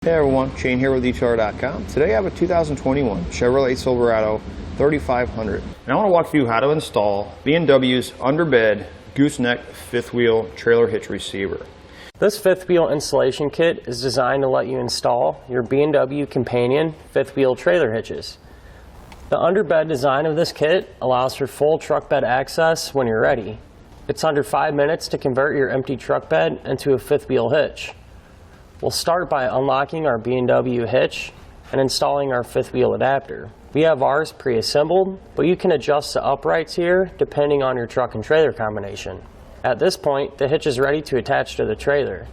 Hey everyone, Shane here with etrailer.com. Today I have a 2021 Chevrolet Silverado 3500. And I want to walk through how to install BMW's Underbed Gooseneck fifth wheel trailer hitch receiver. This fifth wheel installation kit is designed to let you install your BMW Companion fifth wheel trailer hitches. The underbed design of this kit allows for full truck bed access when you're ready. It's under 5 minutes to convert your empty truck bed into a fifth wheel hitch. We'll start by unlocking our BMW hitch and installing our fifth wheel adapter. We have ours pre-assembled, but you can adjust the uprights here depending on your truck and trailer combination. At this point, the hitch is ready to attach to the trailer.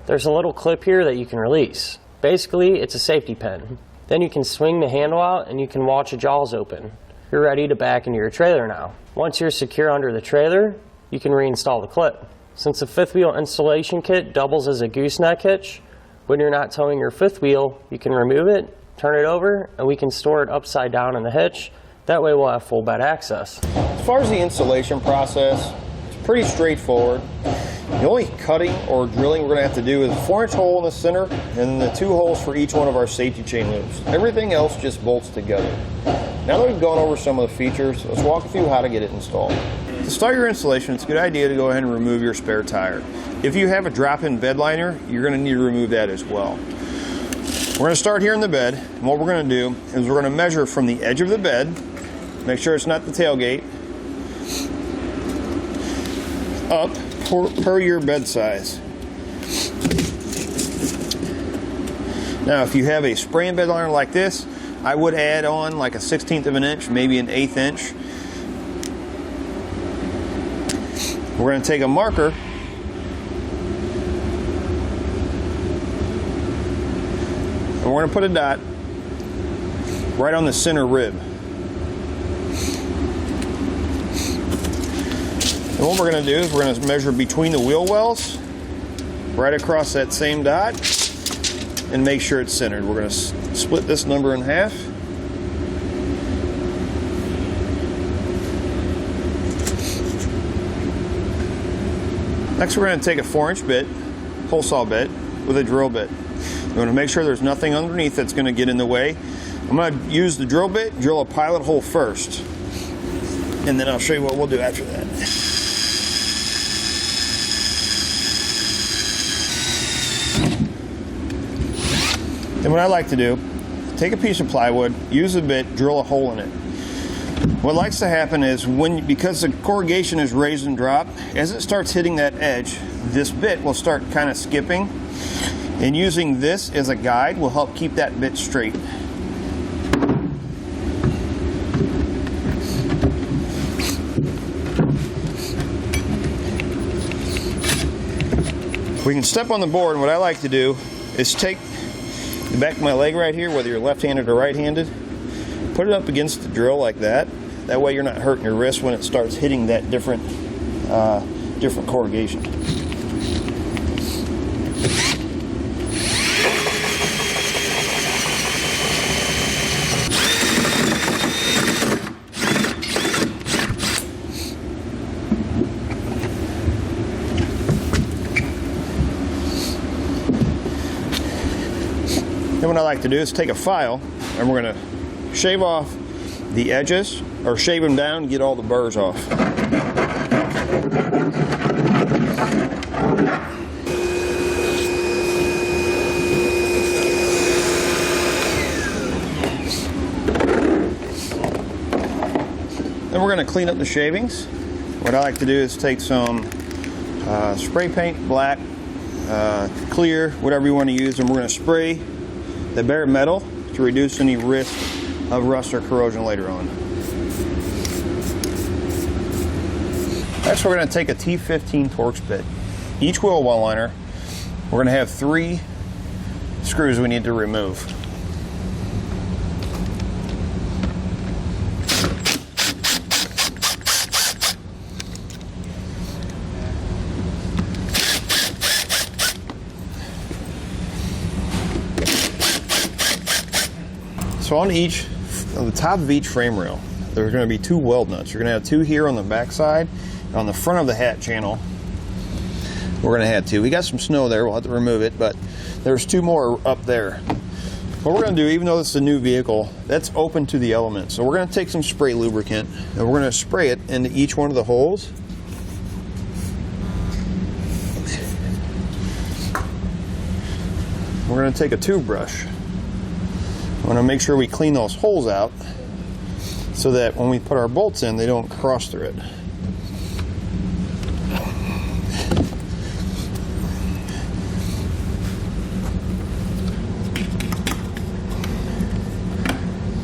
There's a little clip here that you can release. Basically, it's a safety pin. Then you can swing the handle out and you can watch the jaws open. You're ready to back into your trailer now. Once you're secure under the trailer, you can reinstall the clip. Since the fifth wheel installation kit doubles as a gooseneck hitch, when you're not towing your fifth wheel, you can remove it, turn it over, and we can store it upside down in the hitch. That way we'll have full bed access. As far as the installation process, it's pretty straightforward. The only cutting or drilling we're going to have to do is a 4-inch hole in the center and the 2 holes for each one of our safety chain loops. Everything else just bolts together. Now that we've gone over some of the features, let's walk through how to get it installed. To start your installation, it's a good idea to go ahead and remove your spare tire. If you have a drop-in bed liner, you're going to need to remove that as well. We're going to start here in the bed, and what we're going to do is we're going to measure from the edge of the bed, make sure it's not the tailgate, up per your bed size. Now if you have a spray-in bed liner like this, I would add on like a 1/16 of an inch, maybe an 1/8 inch. We're going to take a marker and we're going to put a dot right on the center rib. And what we're going to do is we're going to measure between the wheel wells right across that same dot and make sure it's centered. We're going to split this number in half. Next we're going to take a 4-inch bit, hole saw bit, with a drill bit. We're going to make sure there's nothing underneath that's going to get in the way. I'm going to use the drill bit, drill a pilot hole first, and then I'll show you what we'll do after that. And what I like to do, take a piece of plywood, use the bit, drill a hole in it. What likes to happen is because the corrugation is raised and dropped, as it starts hitting that edge, this bit will start kind of skipping, and using this as a guide will help keep that bit straight. We can step on the board, and what I like to do is take the back of my leg right here, whether you're left-handed or right-handed, put it up against the drill like that. That way you're not hurting your wrist when it starts hitting that different corrugation. Then what I like to do is take a file and we're going to shave off the edges, or shave them down and get all the burrs off. Then we're going to clean up the shavings. What I like to do is take some spray paint, black, clear, whatever you want to use, and we're going to spray the bare metal to reduce any risk of rust or corrosion later on. Next we're going to take a T15 Torx bit. Each wheel well liner, we're going to have 3 screws we need to remove. So on the top of each frame rail, there's going to be 2 weld nuts. You're going to have 2 here on the back side. On the front of the hat channel, we're going to have 2. We got some snow there, we'll have to remove it, but There's 2 more up there. What we're going to do, even though this is a new vehicle, that's open to the elements. So we're going to take some spray lubricant and we're going to spray it into each one of the holes. We're going to take a toothbrush. We're going to make sure we clean those holes out so that when we put our bolts in, they don't cross through it.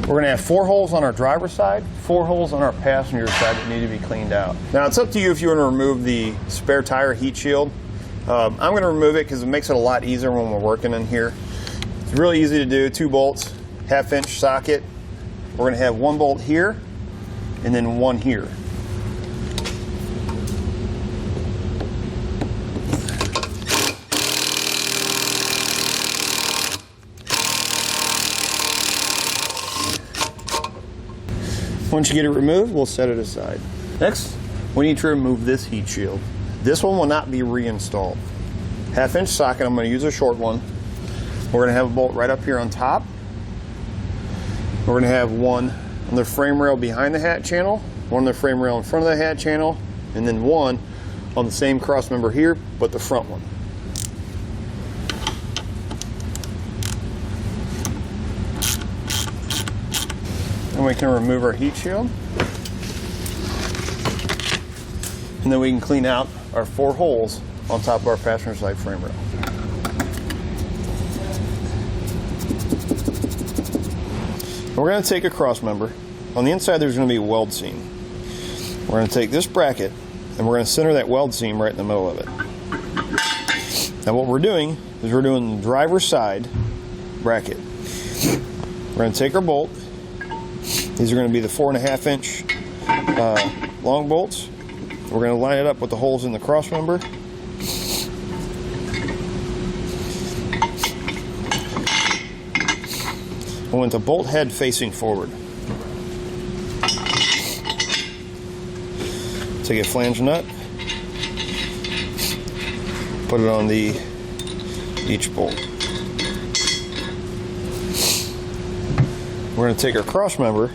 We're going to have 4 holes on our driver's side, 4 holes on our passenger side that need to be cleaned out. Now it's up to you if you want to remove the spare tire heat shield. I'm going to remove it because it makes it a lot easier when we're working in here. It's really easy to do. 2 bolts, 1/2 inch socket. We're going to have 1 bolt here and then 1 here. Once you get it removed, we'll set it aside. Next, we need to remove this heat shield. This one will not be reinstalled. 1/2 inch socket, I'm going to use a short one. We're going to have a bolt right up here on top. We're going to have 1 on the frame rail behind the hat channel, 1 on the frame rail in front of the hat channel, and then 1 on the same cross member here, but the front one. And we can remove our heat shield. And then we can clean out our 4 holes on top of our passenger side frame rail. We're going to take a cross member. On the inside there's going to be a weld seam. We're going to take this bracket and we're going to center that weld seam right in the middle of it. Now what we're doing is we're doing the driver's side bracket. We're going to take our bolt. These are going to be the 4.5 inch long bolts. We're going to line it up with the holes in the cross member. I want the bolt head facing forward. Take a flange nut, put it on each bolt. We're going to take our cross member,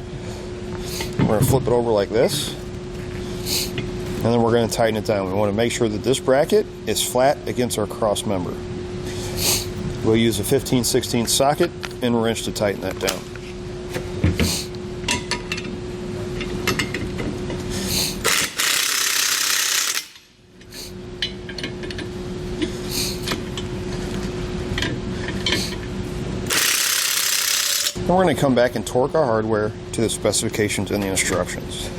we're going to flip it over like this, and then we're going to tighten it down. We want to make sure that this bracket is flat against our cross member. We'll use a 15/16 socket and wrench to tighten that down. Then we're going to come back and torque our hardware to the specifications and the instructions.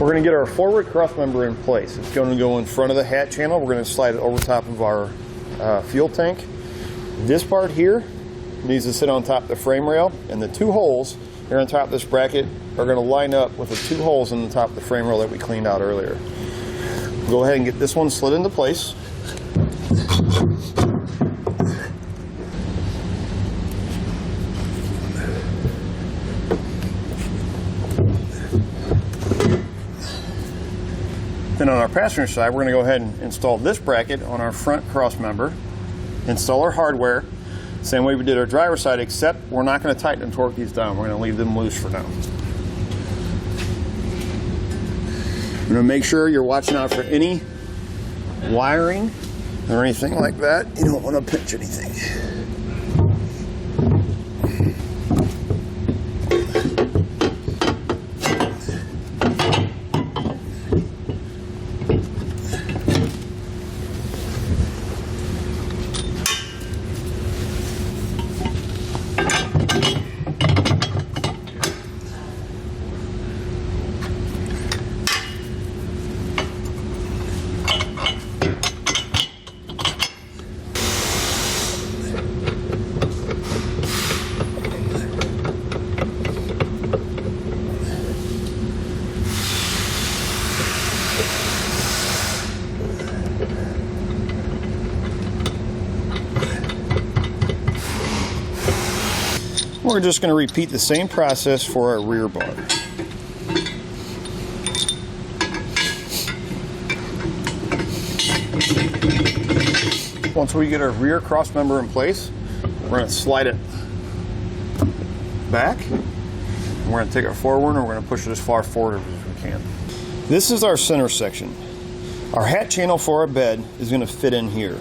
We're going to get our forward cross member in place. It's going to go in front of the hat channel. We're going to slide it over top of our fuel tank. This part here needs to sit on top of the frame rail, and the 2 holes here on top of this bracket are going to line up with the 2 holes in the top of the frame rail that we cleaned out earlier. Go ahead and get this one slid into place. Then on our passenger side, we're going to go ahead and install this bracket on our front cross member, install our hardware, same way we did our driver's side, except we're not going to tighten and torque these down. We're going to leave them loose for now. You're going to make sure you're watching out for any wiring or anything like that. You don't want to pinch anything. we're just going to repeat the same process for our rear bar. Once we get our rear cross member in place, we're going to slide it back. We're going to take it forward and we're going to push it as far forward as we can. This is our center section. Our hat channel for our bed is going to fit in here.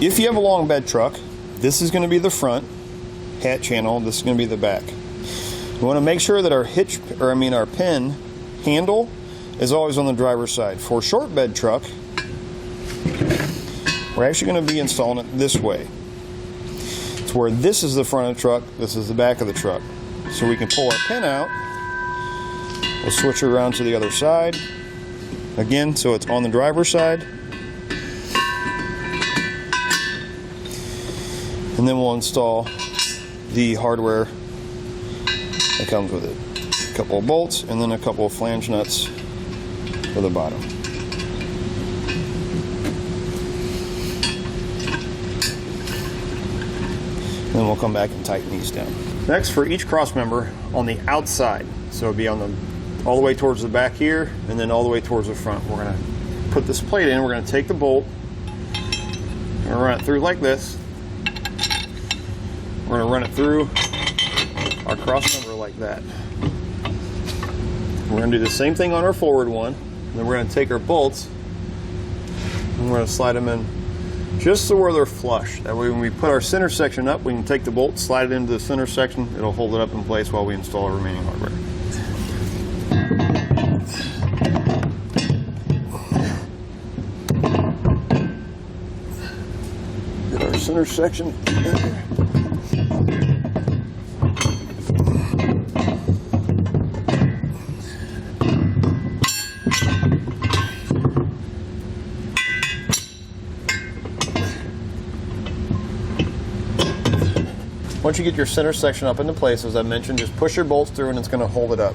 If you have a long bed truck, this is going to be the front hat channel, this is going to be the back. We want to make sure that our our pin handle is always on the driver's side. For a short bed truck, we're actually going to be installing it this way. It's where this is the front of the truck, this is the back of the truck. So we can pull our pin out, we'll switch it around to the other side. Again, so it's on the driver's side. And then we'll install the hardware that comes with it. A couple of bolts and then a couple of flange nuts for the bottom. Then we'll come back and tighten these down. Next, for each cross member on the outside, so it'll be on the all the way towards the back here and then all the way towards the front. We're going to put this plate in. We're going to take the bolt and run it through like this. We're going to run it through our cross member like that. We're going to do the same thing on our forward one. Then we're going to take our bolts and we're going to slide them in just so where they're flush. That way when we put our center section up, we can take the bolt, slide it into the center section. It'll hold it up in place while we install our remaining hardware. Get our center section in there. Once you get your center section up into place, as I mentioned, just push your bolts through and it's going to hold it up.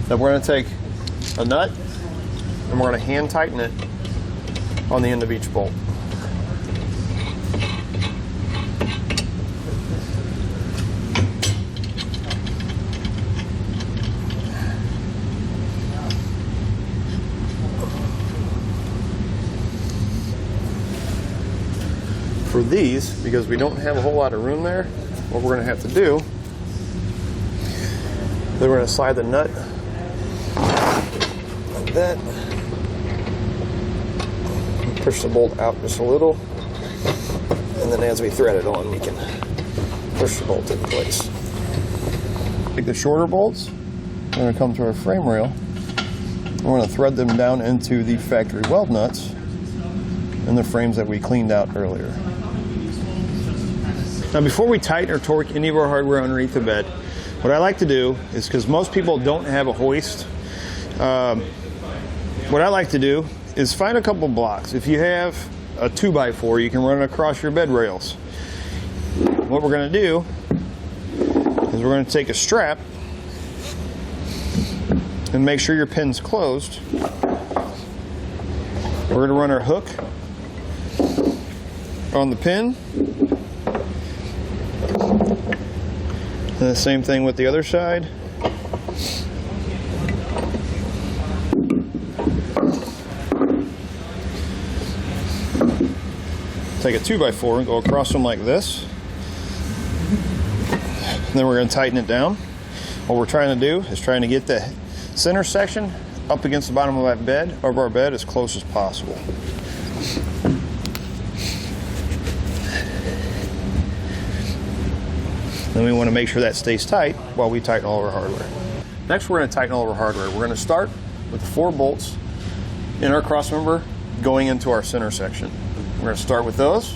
Then we're going to take a nut and we're going to hand tighten it on the end of each bolt. For these, because we don't have a whole lot of room there, what we're going to have to do, then we're going to slide the nut like that, push the bolt out just a little, and then as we thread it on, we can push the bolt in place. Take the shorter bolts, we're going to come to our frame rail, we're going to thread them down into the factory weld nuts and the frames that we cleaned out earlier. Now before we tighten or torque any of our hardware underneath the bed, what I like to do is, because most people don't have a hoist, what I like to do is find a couple blocks. If you have a 2x4, you can run it across your bed rails. What we're going to do is we're going to take a strap and make sure your pin's closed. We're going to run our hook on the pin. And the same thing with the other side. Take a 2x4 and go across them like this. And then we're going to tighten it down. What we're trying to do is trying to get the center section up against the bottom of that bed, of our bed, as close as possible. Then we want to make sure that stays tight while we tighten all of our hardware. Next, we're going to tighten all of our hardware. We're going to start with the 4 bolts in our crossmember going into our center section. We're going to start with those.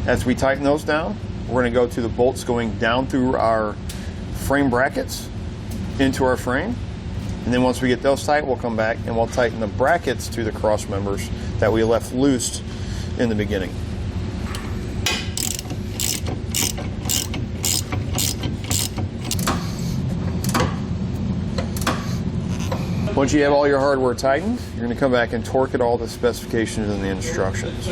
As we tighten those down, we're going to go to the bolts going down through our frame brackets into our frame. And then once we get those tight, we'll come back and we'll tighten the brackets to the cross members that we left loose in the beginning. Once you have all your hardware tightened, you're going to come back and torque it all to specifications and the instructions.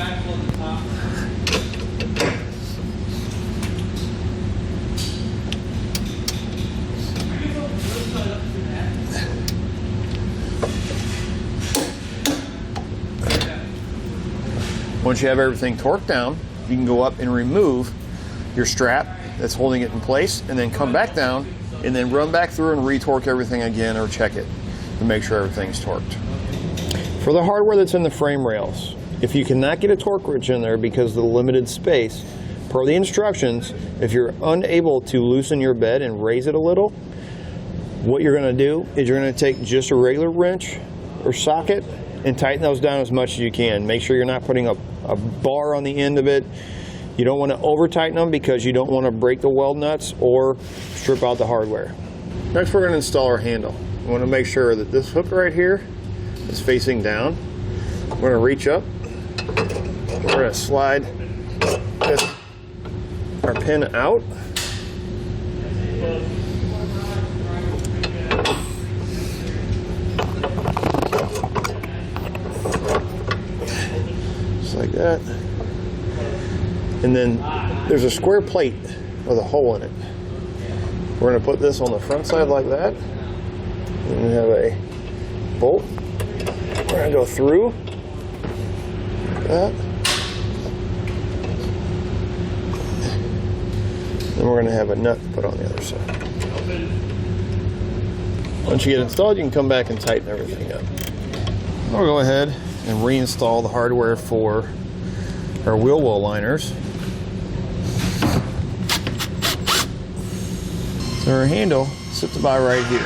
Once you have everything torqued down, you can go up and remove your strap that's holding it in place, and then come back down and then run back through and retorque everything again, or check it to make sure everything's torqued. For the hardware that's in the frame rails, if you cannot get a torque wrench in there because of the limited space, per the instructions, if you're unable to loosen your bed and raise it a little, what you're going to do is you're going to take just a regular wrench or socket and tighten those down as much as you can. Make sure you're not putting a bar on the end of it. You don't want to over tighten them because you don't want to break the weld nuts or strip out the hardware. Next, we're going to install our handle. We want to make sure that this hook right here is facing down. We're going to reach up. We're going to slide our pin out. Just like that. And then there's a square plate with a hole in it. We're going to put this on the front side like that. And we have a bolt. We're going to go through like that. Then we're going to have a nut put on the other side. Once you get installed, you can come back and tighten everything up. We'll go ahead and reinstall the hardware for our wheel well liners. So our handle sits about right here.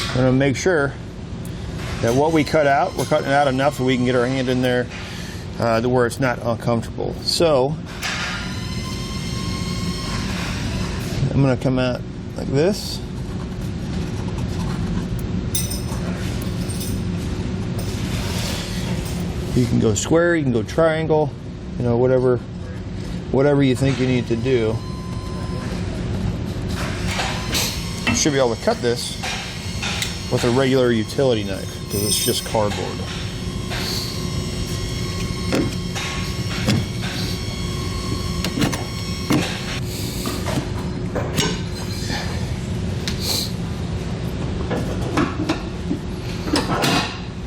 I'm going to make sure that what we cut out, we're cutting it out enough so we can get our hand in there to where it's not uncomfortable. So I'm going to come out like this. You can go square, you can go triangle, you know, whatever you think you need to do. You should be able to cut this with a regular utility knife because it's just cardboard.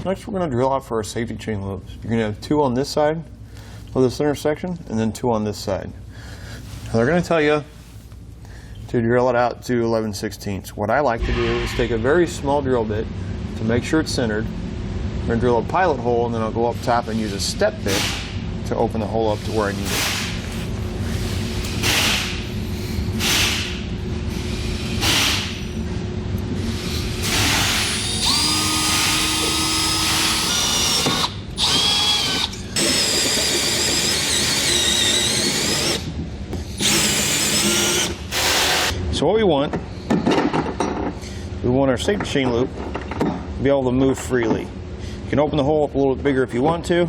Next, we're going to drill out for our safety chain loops. You're going to have 2 on this side of this intersection and then 2 on this side. Now they're going to tell you to drill it out to 11/16. What I like to do is take a very small drill bit to make sure it's centered. I'm going to drill a pilot hole, and then I'll go up top and use a step bit to open the hole up to where I need it. So what we want our safety chain loop to be able to move freely. You can open the hole up a little bit bigger if you want to.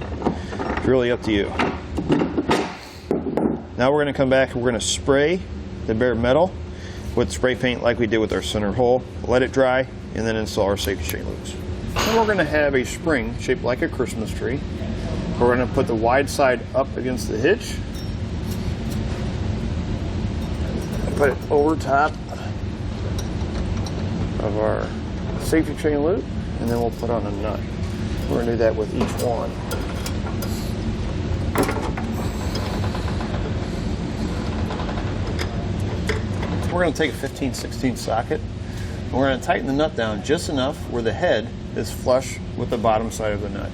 It's really up to you. Now we're going to come back and we're going to spray the bare metal with spray paint like we did with our center hole. Let it dry and then install our safety chain loops. Then we're going to have a spring shaped like a Christmas tree. We're going to put the wide side up against the hitch. Put it over top of our safety chain loop, and then we'll put on a nut. We're going to do that with each one. We're going to take a 15/16 socket, and we're going to tighten the nut down just enough where the head is flush with the bottom side of the nut.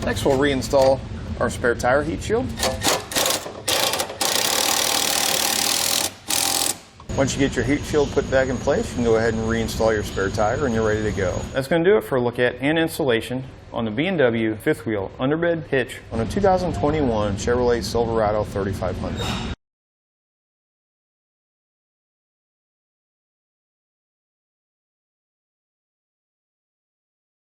Next, we'll reinstall our spare tire heat shield. Once you get your heat shield put back in place, you can go ahead and reinstall your spare tire and you're ready to go. That's going to do it for a look at and installation on the BMW fifth wheel underbed hitch on a 2021 Chevrolet Silverado 3500.